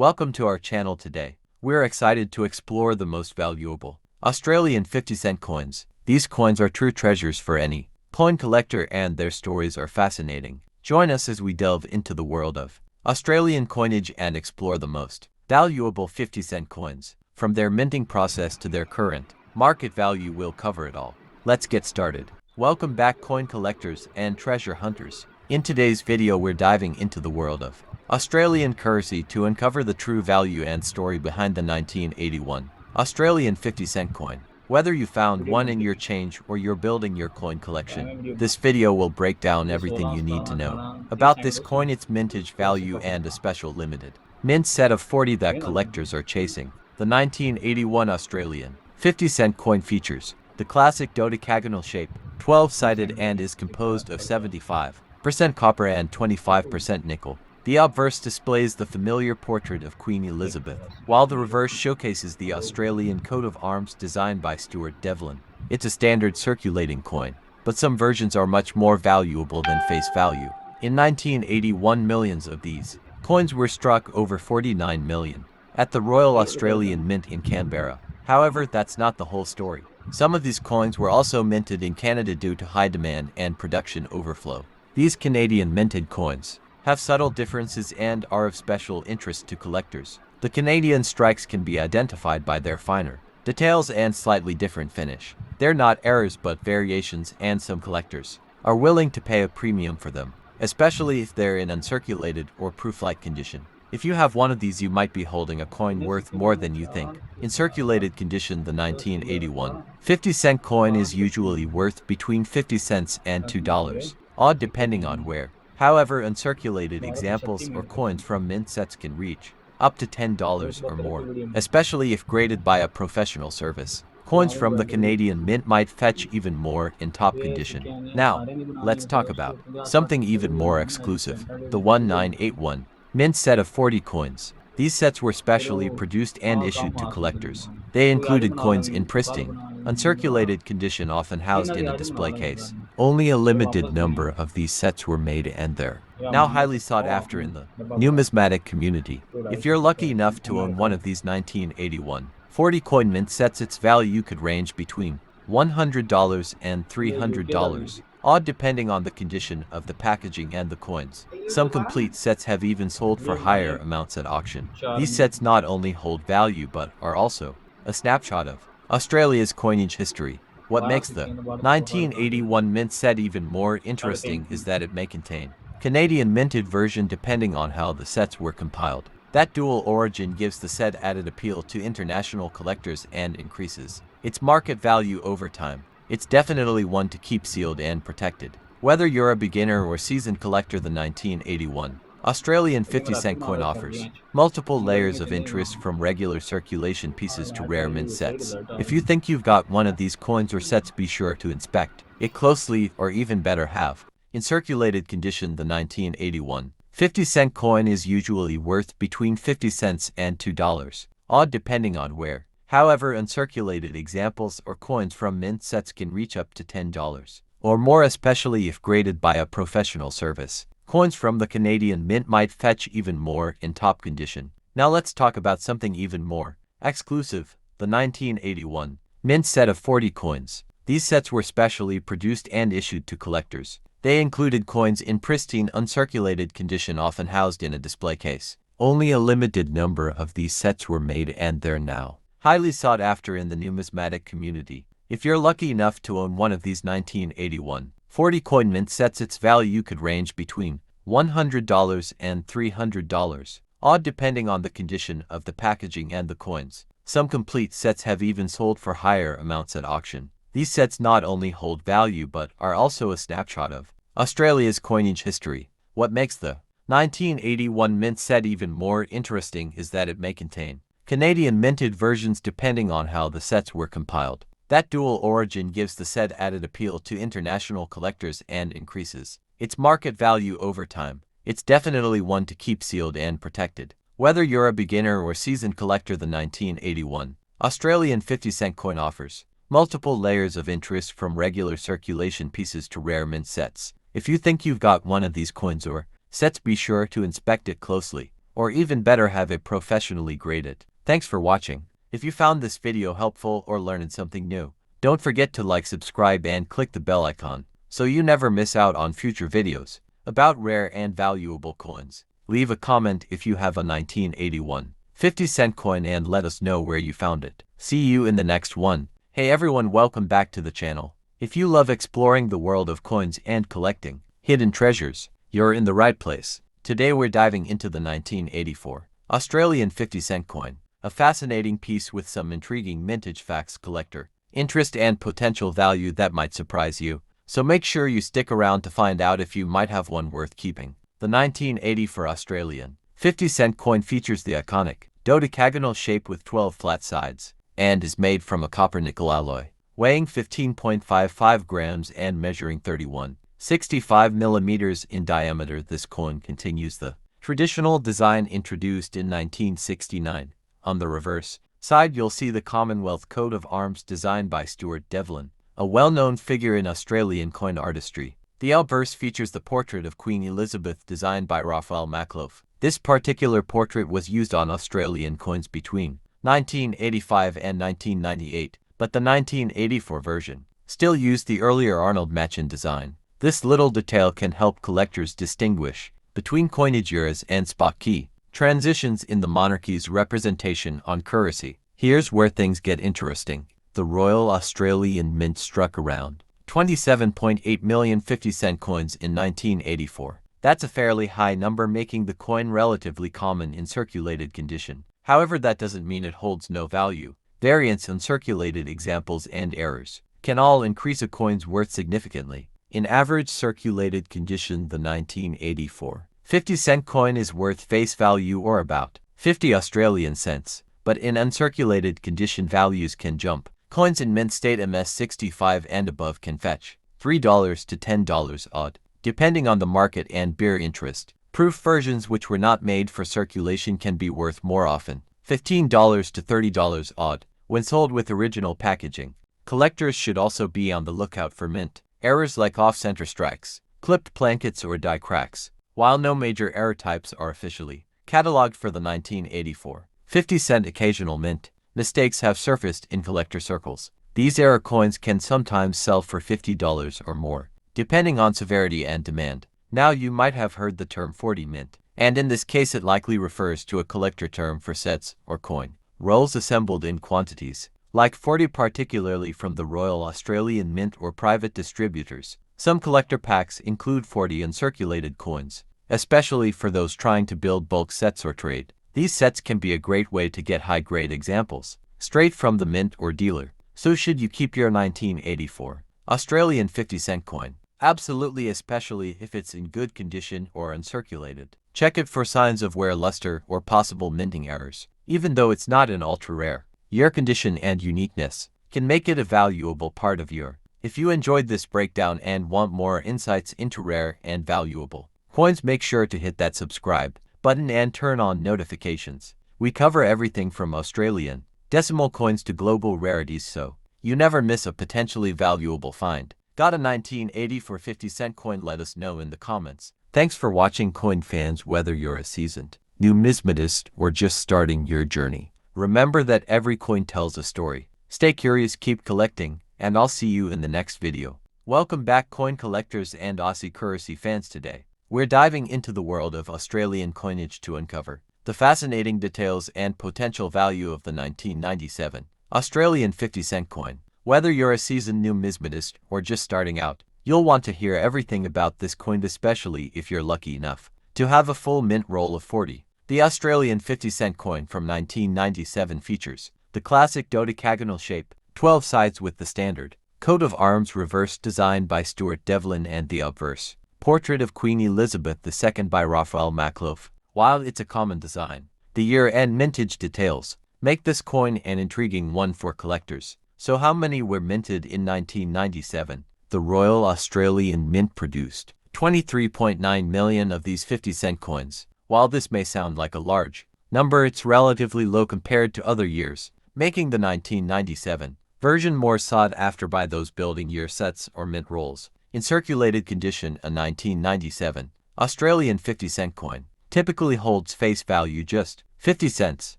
Welcome to our channel today. We're excited to explore the most valuable Australian 50-cent coins. These coins are true treasures for any coin collector, and their stories are fascinating. Join us as we delve into the world of Australian coinage and explore the most valuable 50-cent coins. From their minting process to their current market value, we'll cover it all. Let's get started. Welcome back, coin collectors and treasure hunters. In today's video, we're diving into the world of Australian currency to uncover the true value and story behind the 1981 Australian 50-cent coin. Whether you found one in your change or you're building your coin collection, this video will break down everything you need to know about this coin, its mintage value, and a special limited mint set of 40 that collectors are chasing. The 1981 Australian 50-cent coin features the classic dodecagonal shape, 12-sided, and is composed of 75% copper and 25% nickel. The obverse displays the familiar portrait of Queen Elizabeth, while the reverse showcases the Australian coat of arms designed by Stuart Devlin. It's a standard circulating coin, but some versions are much more valuable than face value. In 1981, millions of these coins were struck, over 49 million, at the Royal Australian Mint in Canberra. However, that's not the whole story. Some of these coins were also minted in Canada due to high demand and production overflow. These Canadian minted coins have subtle differences and are of special interest to collectors. The Canadian strikes can be identified by their finer details and slightly different finish. They're not errors but variations, and some collectors are willing to pay a premium for them, especially if they're in uncirculated or proof-like condition. If you have one of these, you might be holding a coin worth more than you think. In circulated condition, the 1981 50-cent coin is usually worth between 50 cents and $2, odd depending on where. However, uncirculated examples or coins from mint sets can reach up to $10 or more, especially if graded by a professional service. Coins from the Canadian Mint might fetch even more in top condition. Now, let's talk about something even more exclusive, the 1981 mint set of 40 coins. These sets were specially produced and issued to collectors. They included coins in pristine, uncirculated condition, often housed in a display case. Only a limited number of these sets were made, and they're now highly sought after in the numismatic community. If you're lucky enough to own one of these 1981 40 coin mint sets, its value could range between $100 and $300, odd depending on the condition of the packaging and the coins. Some complete sets have even sold for higher amounts at auction. These sets not only hold value but are also a snapshot of Australia's coinage history. What makes the 1981 mint set even more interesting is that it may contain Canadian minted version depending on how the sets were compiled. That dual origin gives the set added appeal to international collectors and increases its market value over time. It's definitely one to keep sealed and protected. Whether you're a beginner or seasoned collector, the 1981 Australian 50-cent coin offers multiple layers of interest, from regular circulation pieces to rare mint sets. If you think you've got one of these coins or sets, be sure to inspect it closely, or even better, have in circulated condition. The 1981 50-cent coin is usually worth between 50 cents and $2, odd depending on where. However, uncirculated examples or coins from mint sets can reach up to $10 or more, especially if graded by a professional service. Coins from the Canadian Mint might fetch even more in top condition. Now let's talk about something even more exclusive, the 1981 mint set of 40 coins. These sets were specially produced and issued to collectors. They included coins in pristine, uncirculated condition, often housed in a display case. Only a limited number of these sets were made, and they're now highly sought after in the numismatic community. If you're lucky enough to own one of these 1981 40 coin mint sets, its value could range between $100 and $300, odd depending on the condition of the packaging and the coins. Some complete sets have even sold for higher amounts at auction. These sets not only hold value but are also a snapshot of Australia's coinage history. What makes the 1981 mint set even more interesting is that it may contain Canadian minted versions depending on how the sets were compiled. That dual origin gives the set added appeal to international collectors and increases its market value over time. It's definitely one to keep sealed and protected. Whether you're a beginner or seasoned collector, the 1981 Australian 50-cent coin offers multiple layers of interest, from regular circulation pieces to rare mint sets. If you think you've got one of these coins or sets, be sure to inspect it closely, or even better, have it professionally graded. Thanks for watching. If you found this video helpful or learned something new, don't forget to like, subscribe, and click the bell icon so you never miss out on future videos about rare and valuable coins. Leave a comment if you have a 1981 50-cent coin and let us know where you found it. See you in the next one. Hey everyone, welcome back to the channel. If you love exploring the world of coins and collecting hidden treasures, you're in the right place. Today we're diving into the 1984 Australian 50-cent coin, a fascinating piece with some intriguing vintage facts, collector interest, and potential value that might surprise you. So make sure you stick around to find out if you might have one worth keeping. The 1984 Australian 50-cent coin features the iconic dodecagonal shape with 12 flat sides and is made from a copper-nickel alloy. Weighing 15.55 grams and measuring 31.65 millimeters in diameter, this coin continues the traditional design introduced in 1969. On the reverse side, you'll see the Commonwealth coat of arms designed by Stuart Devlin, a well-known figure in Australian coin artistry. The obverse features the portrait of Queen Elizabeth designed by Raphael Maclove. This particular portrait was used on Australian coins between 1985 and 1998, but the 1984 version still used the earlier Arnold Machin design. This little detail can help collectors distinguish between coinage eras and spot key transitions in the monarchy's representation on currency. Here's where things get interesting. The Royal Australian Mint struck around 27.8 million 50-cent coins in 1984. That's a fairly high number, making the coin relatively common in circulated condition. However, that doesn't mean it holds no value. Variants, uncirculated examples, and errors can all increase a coin's worth significantly. In average circulated condition, the 1984 50-cent coin is worth face value or about 50 Australian cents, but in uncirculated condition, values can jump. Coins in mint state MS65 and above can fetch $3 to $10 odd, depending on the market and beer interest. Proof versions which were not made for circulation can be worth more, often $15 to $30 odd, when sold with original packaging. Collectors should also be on the lookout for mint errors like off-center strikes, clipped blankets, or die cracks. While no major error types are officially cataloged for the 1984 50-cent occasional mint, mistakes have surfaced in collector circles. These error coins can sometimes sell for $50 or more, depending on severity and demand. Now, you might have heard the term 40 mint, and in this case it likely refers to a collector term for sets or coin rolls assembled in quantities like 40, particularly from the Royal Australian Mint or private distributors. Some collector packs include 40 uncirculated coins, especially for those trying to build bulk sets or trade. These sets can be a great way to get high-grade examples straight from the mint or dealer. So should you keep your 1984 Australian 50-cent coin? Absolutely, especially if it's in good condition or uncirculated. Check it for signs of wear, luster, or possible minting errors. Even though it's not an ultra-rare, your condition and uniqueness can make it a valuable part of your. If you enjoyed this breakdown and want more insights into rare and valuable coins, make sure to hit that subscribe button and turn on notifications. We cover everything from Australian decimal coins to global rarities, so you never miss a potentially valuable find. Got a 1984 50-cent coin? Let us know in the comments. Thanks for watching, coin fans. Whether you're a seasoned numismatist or just starting your journey, remember that every coin tells a story. Stay curious, keep collecting, and I'll see you in the next video. Welcome back, coin collectors and Aussie currency fans. Today we're diving into the world of Australian coinage to uncover the fascinating details and potential value of the 1997 Australian 50-cent coin. Whether you're a seasoned numismatist or just starting out, you'll want to hear everything about this coin, especially if you're lucky enough to have a full mint roll of 40. The Australian 50-cent coin from 1997 features the classic dodecagonal shape, 12 sides with the standard coat of arms reverse designed by Stuart Devlin, and the obverse portrait of Queen Elizabeth II by Raphael Maclove. While it's a common design, the year and mintage details make this coin an intriguing one for collectors. So how many were minted in 1997? The Royal Australian Mint produced 23.9 million of these 50-cent coins. While this may sound like a large number, it's relatively low compared to other years, making the 1997 version more sought after by those building year sets or mint rolls. In circulated condition, a 1997 Australian 50-cent coin typically holds face value just 50 cents,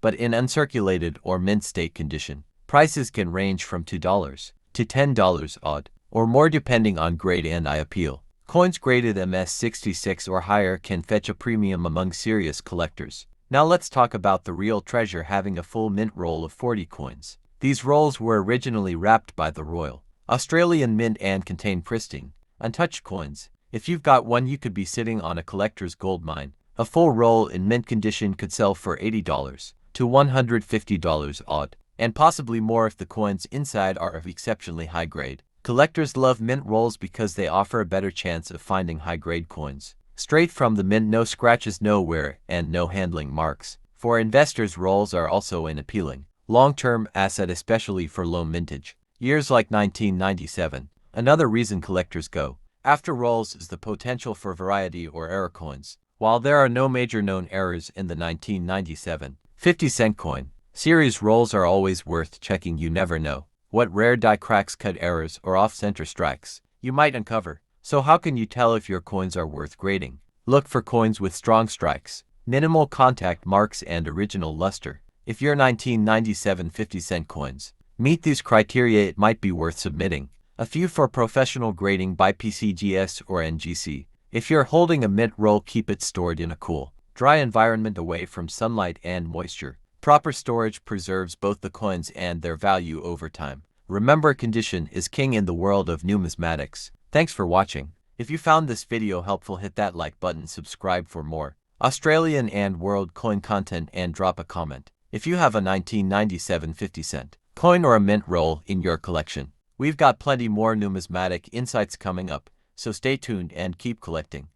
but in uncirculated or mint state condition, prices can range from $2 to $10 odd, or more depending on grade and appeal. Coins graded MS-66 or higher can fetch a premium among serious collectors. Now let's talk about the real treasure having a full mint roll of 40 coins. These rolls were originally wrapped by the Royal Australian Mint and contain pristine, untouched coins. If you've got one, you could be sitting on a collector's gold mine. A full roll in mint condition could sell for $80 to $150 odd, and possibly more if the coins inside are of exceptionally high grade. Collectors love mint rolls because they offer a better chance of finding high-grade coins. Straight from the mint, no scratches, no wear, and no handling marks. For investors, rolls are also an appealing long-term asset, especially for low mintage years like 1997. Another reason collectors go after rolls is the potential for variety or error coins. While there are no major known errors in the 1997 50-cent coin series, rolls are always worth checking. You never know what rare die cracks, cut errors, or off-center strikes you might uncover. So how can you tell if your coins are worth grading? Look for coins with strong strikes, minimal contact marks, and original luster. If your 1997 50-cent coins meet these criteria, it might be worth submitting a few for professional grading by PCGS or NGC. If you're holding a mint roll, keep it stored in a cool, dry environment away from sunlight and moisture. Proper storage preserves both the coins and their value over time. Remember, condition is king in the world of numismatics. Thanks for watching. If you found this video helpful, hit that like button, subscribe for more Australian and world coin content, and drop a comment if you have a 1997 50-cent coin or a mint roll in your collection. We've got plenty more numismatic insights coming up, so stay tuned and keep collecting.